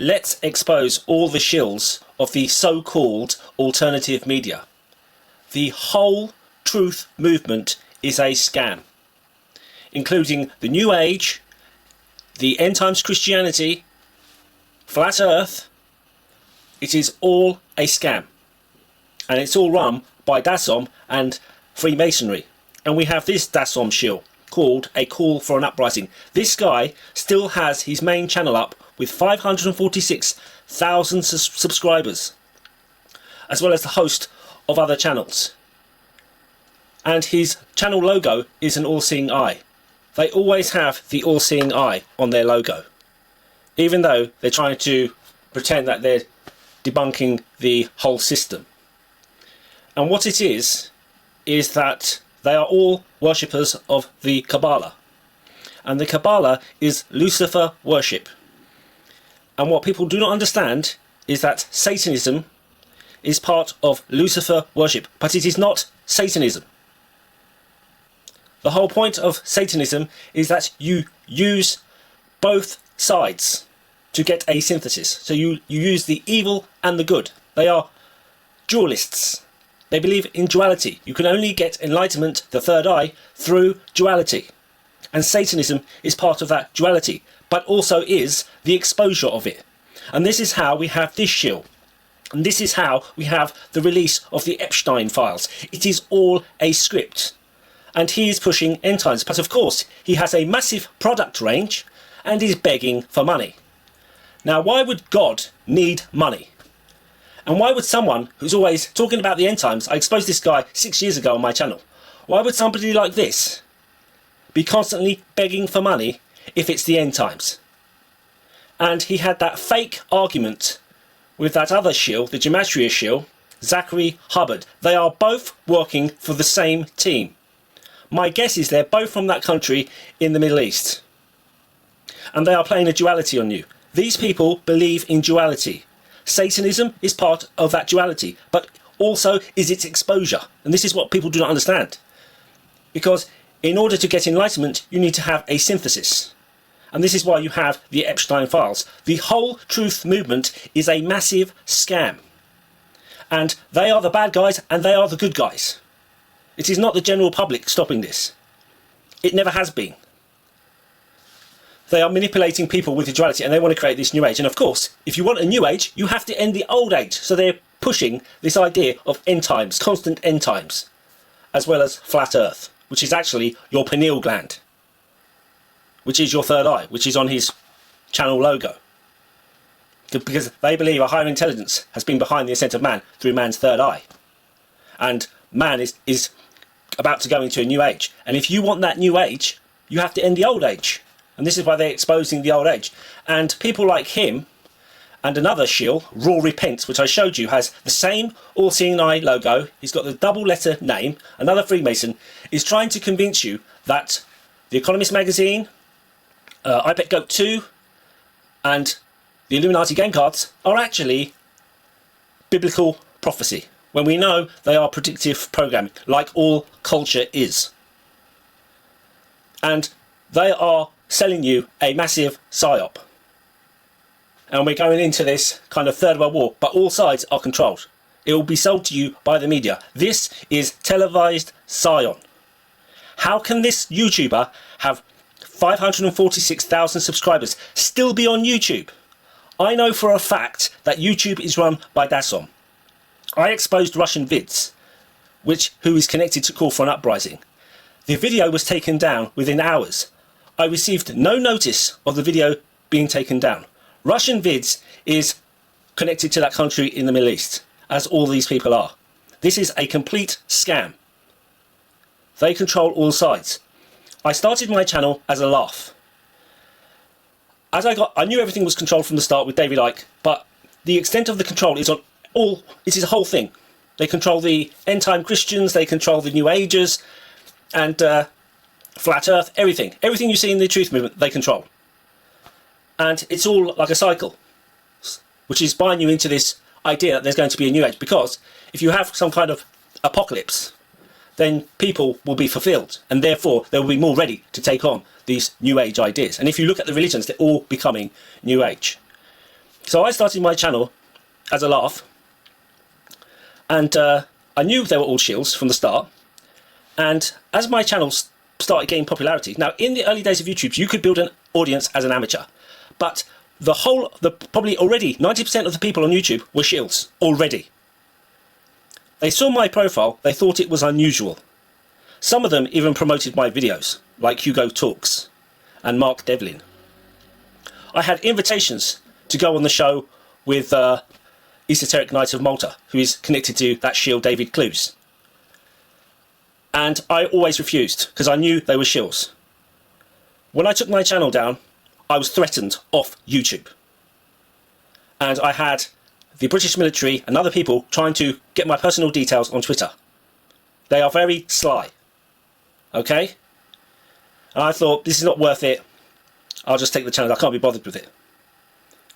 let's expose all the shills of the so-called alternative media. The whole truth movement is a scam, including the New Age, the End Times Christianity, Flat Earth. It is all a scam, and it's all run by Dasom and Freemasonry. And we have this Dasom shill called A Call for an Uprising. This guy still has his main channel up with 546,000 subscribers, as well as the host of other channels. And his channel logo is an all-seeing eye. They always have the all-seeing eye on their logo, even though they're trying to pretend that they're debunking the whole system. And what it is that they are all worshippers of the Kabbalah. And the Kabbalah is Lucifer worship. And what people do not understand is that Satanism is part of Lucifer worship, but it is not Satanism. The whole point of Satanism is that you use both sides to get a synthesis. So you use the evil and the good. They are dualists. They believe in duality. You can only get enlightenment, the third eye, through duality. And Satanism is part of that duality, but also is the exposure of it. And this is how we have this shill. And this is how we have the release of the Epstein files. It is all a script. And he is pushing end times. But of course, he has a massive product range and is begging for money. Now, why would God need money? And why would someone who's always talking about the end times, I exposed this guy 6 years ago on my channel, why would somebody like this be constantly begging for money if it's the end times? And he had that fake argument with that other shill, the Gematria shill, Zachary Hubbard. They are both working for the same team. My guess is they're both from that country in the Middle East. And they are playing a duality on you. These people believe in duality. Satanism is part of that duality, but also is its exposure. And this is what people do not understand. Because in order to get enlightenment, you need to have a synthesis. And this is why you have the Epstein files. The whole truth movement is a massive scam. And they are the bad guys and they are the good guys. It is not the general public stopping this. It never has been. They are manipulating people with the duality and they want to create this new age. And of course, if you want a new age, you have to end the old age. So they're pushing this idea of end times, constant end times, as well as flat earth, which is actually your pineal gland, which is your third eye, which is on his channel logo. Because they believe a higher intelligence has been behind the ascent of man through man's third eye. And man is about to go into a new age. And if you want that new age, you have to end the old age. And this is why they're exposing the old age. And people like him and another shill, Raw Repents, which I showed you, has the same all-seeing eye logo. He's got the double letter name. Another Freemason is trying to convince you that The Economist magazine, iPet Goat 2 and the Illuminati game cards are actually biblical prophecy, when we know they are predictive programming, like all culture is. And they are selling you a massive psyop. And we're going into this kind of Third World War, but all sides are controlled. It will be sold to you by the media. This is televised Scion. How can this YouTuber have 546,000 subscribers, still be on YouTube? I know for a fact that YouTube is run by Dasom. I exposed Russian vids, who is connected to Call for an Uprising. The video was taken down within hours. I received no notice of the video being taken down. Russian vids is connected to that country in the Middle East, as all these people are. This is a complete scam. They control all sides. I started my channel as a laugh. I knew everything was controlled from the start with David Icke, but the extent of the control is on all. It is a whole thing. They control the end-time Christians, they control the New Agers, and Flat Earth, everything. Everything you see in the truth movement, they control. And it's all like a cycle, which is buying you into this idea that there's going to be a new age. Because if you have some kind of apocalypse, then people will be fulfilled, and therefore they will be more ready to take on these new age ideas. And if you look at the religions, they're all becoming new age. So I started my channel as a laugh, and I knew they were all shills from the start. And as my channel started gaining popularity, now in the early days of YouTube, you could build an audience as an amateur, but probably already 90% of the people on YouTube were shills already. They saw my profile, they thought it was unusual. Some of them even promoted my videos, like Hugo Talks and Mark Devlin. I had invitations to go on the show with Esoteric Knight of Malta, who is connected to that shill David Clues. And I always refused, because I knew they were shills. When I took my channel down, I was threatened off YouTube. And I had the British military and other people trying to get my personal details on Twitter. They are very sly. Okay? And I thought, this is not worth it. I'll just take the channel. I can't be bothered with it.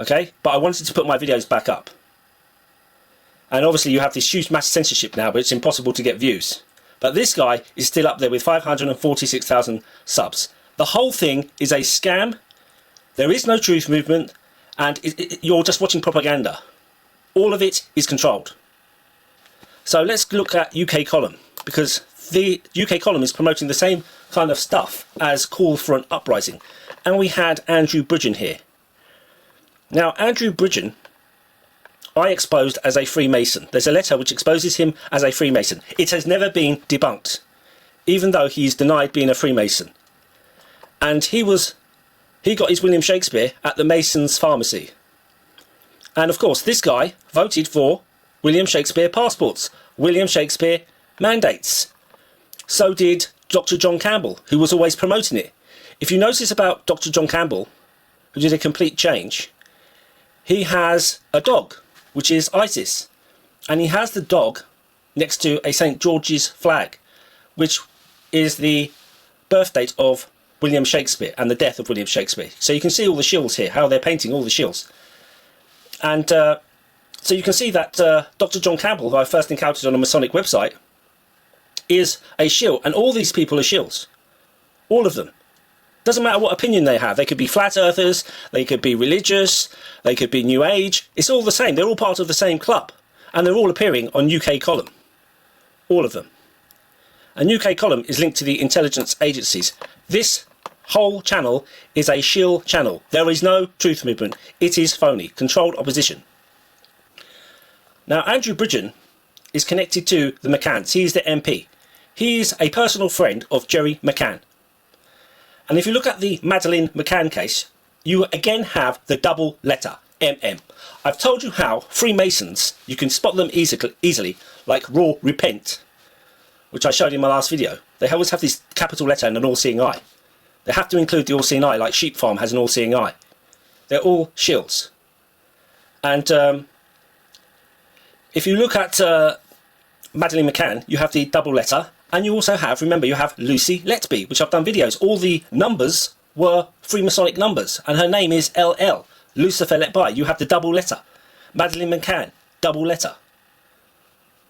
Okay? But I wanted to put my videos back up. And obviously you have this huge mass censorship now, but it's impossible to get views. But this guy is still up there with 546,000 subs. The whole thing is a scam. There is no truth movement, and you're just watching propaganda. All of it is controlled. So let's look at UK Column, because the UK Column is promoting the same kind of stuff as Call for an Uprising. And we had Andrew Bridgen here. Now, Andrew Bridgen, I exposed as a Freemason. There's a letter which exposes him as a Freemason. It has never been debunked, even though he's denied being a Freemason. And he got his William Shakespeare at the Masons' Pharmacy. And of course, this guy voted for William Shakespeare passports, William Shakespeare mandates. So did Dr. John Campbell, who was always promoting it. If you notice about Dr. John Campbell, who did a complete change, he has a dog, which is Isis. And he has the dog next to a St. George's flag, which is the birth date of William Shakespeare and the death of William Shakespeare. So you can see all the shills here, how they're painting all the shills. And so you can see that Dr. John Campbell, who I first encountered on a Masonic website, is a shill. And all these people are shills. All of them. Doesn't matter what opinion they have. They could be flat earthers, they could be religious, they could be New Age. It's all the same. They're all part of the same club. And they're all appearing on UK Column. All of them. And UK Column is linked to the intelligence agencies. This whole channel is a shill channel. There is no truth movement. It is phony. Controlled opposition. Now, Andrew Bridgen is connected to the McCanns. He is the MP. He is a personal friend of Jerry McCann. And if you look at the Madeleine McCann case, you again have the double letter, MM. I've told you how Freemasons, you can spot them easily, like raw repent, which I showed in my last video. They always have this capital letter and an all-seeing eye. They have to include the all-seeing eye, like Sheep Farm has an all-seeing eye. They're all shills. And if you look at Madeleine McCann, you have the double letter. And you also have, remember, you have Lucy Letby, which I've done videos. All the numbers were Freemasonic numbers. And her name is LL, Lucifer Letby. You have the double letter. Madeleine McCann, double letter.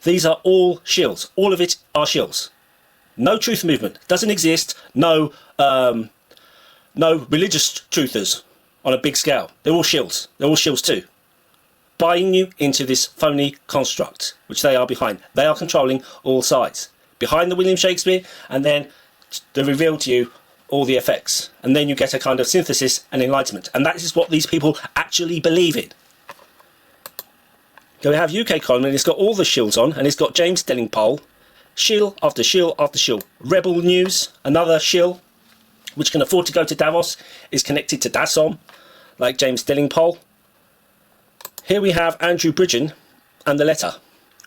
These are all shills. All of it are shills. No truth movement. Doesn't exist. No religious truthers on a big scale. They're all shills. They're all shills too. Buying you into this phony construct, which they are behind. They are controlling all sides. Behind the William Shakespeare, and then they reveal to you all the effects. And then you get a kind of synthesis and enlightenment. And that is what these people actually believe in. So we have UK Column, and it's got all the shills on, and it's got James Delingpole, shill after shill after shill. Rebel News, another shill, which can afford to go to Davos, is connected to DASOM, like James Delingpole. Here we have Andrew Bridgen and the letter,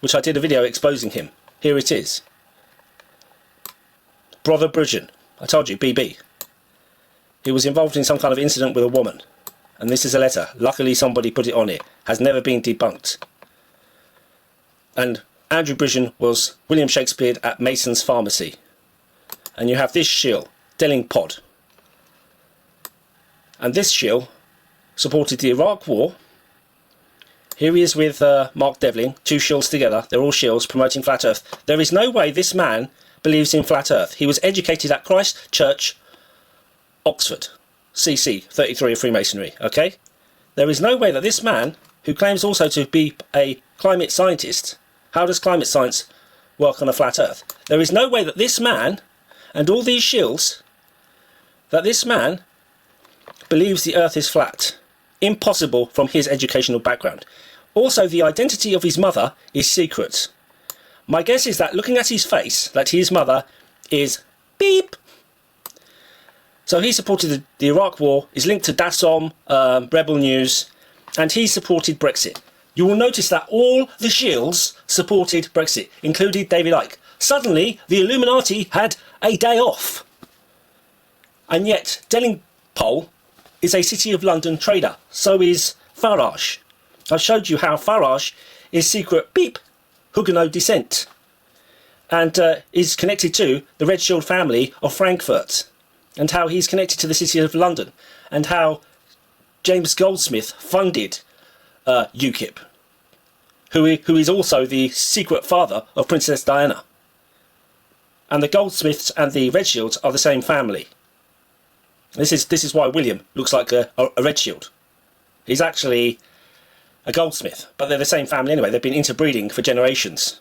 which I did a video exposing him. Here it is. Brother Bridgen, I told you, BB. He was involved in some kind of incident with a woman. And this is a letter. Luckily somebody put it on it. Has never been debunked. And Andrew Bridgen was William Shakespeare at Mason's Pharmacy. And you have this shill, Delingpod. And this shill supported the Iraq War. Here he is with Mark Devlin, two shills together. They're all shills promoting flat earth. There is no way this man believes in flat earth. He was educated at Christ Church, Oxford, CC 33 of Freemasonry, okay? There is no way that this man, who claims also to be a climate scientist, how does climate science work on a flat earth? There is no way that this man and all these shills, that this man believes the earth is flat. Impossible from his educational background. Also, the identity of his mother is secret. My guess is that looking at his face, that his mother is beep. So he supported the Iraq War, is linked to Dassom, Rebel News, and he supported Brexit. You will notice that all the shills supported Brexit, including David Icke. Suddenly, the Illuminati had a day off. And yet, Delingpole is a City of London trader. So is Farage. I showed you how Farage is secret beep Huguenot descent and is connected to the Red Shield family of Frankfurt, and how he's connected to the City of London, and how James Goldsmith funded UKIP, who is also the secret father of Princess Diana. And the Goldsmiths and the Red Shields are the same family. This is why William looks like a Red Shield. He's actually a Goldsmith, but they're the same family anyway. They've been interbreeding for generations.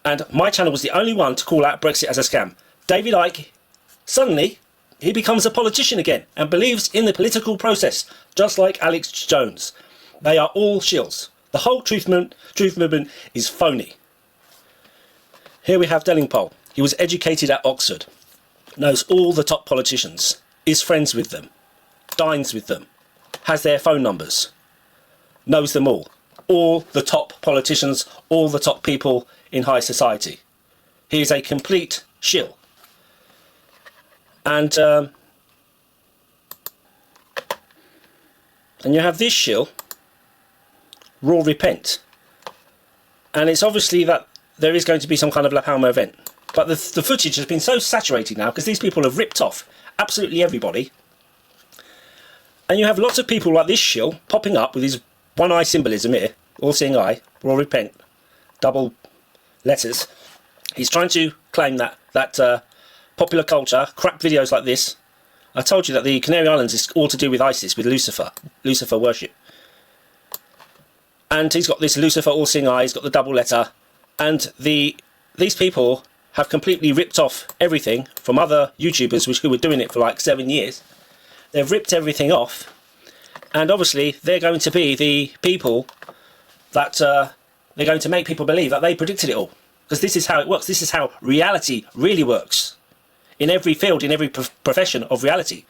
And my channel was the only one to call out Brexit as a scam. David Icke, suddenly, he becomes a politician again and believes in the political process, just like Alex Jones. They are all shills. The whole truth movement is phony. Here we have Delingpole. He was educated at Oxford, knows all the top politicians, is friends with them, dines with them, has their phone numbers, knows them all the top politicians, all the top people in high society. He is a complete shill. And you have this shill, Raw Repent. And it's obviously that there is going to be some kind of La Palma event. But the footage has been so saturated now because these people have ripped off absolutely everybody. And you have lots of people like this shill popping up with his one eye symbolism here, all-seeing eye, Raw Repent, double letters. He's trying to claim that popular culture, crap videos like this. I told you that the Canary Islands is all to do with ISIS, with Lucifer worship. And he's got this Lucifer all-seeing eye, he's got the double letter, and these people have completely ripped off everything from other YouTubers who were doing it for like 7 years. They've ripped everything off, and obviously they're going to be the people that they're going to make people believe that they predicted it all. Because this is how it works. This is how reality really works. In every field, in every profession of reality,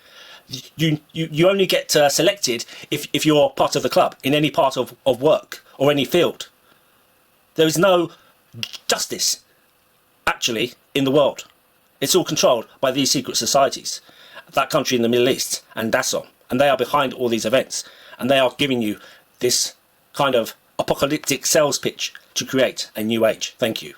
you only get selected if you're part of the club, in any part of work or any field. There is no justice, actually, in the world. It's all controlled by these secret societies. That country in the Middle East and Dassom. And they are behind all these events. And they are giving you this kind of apocalyptic sales pitch to create a new age. Thank you.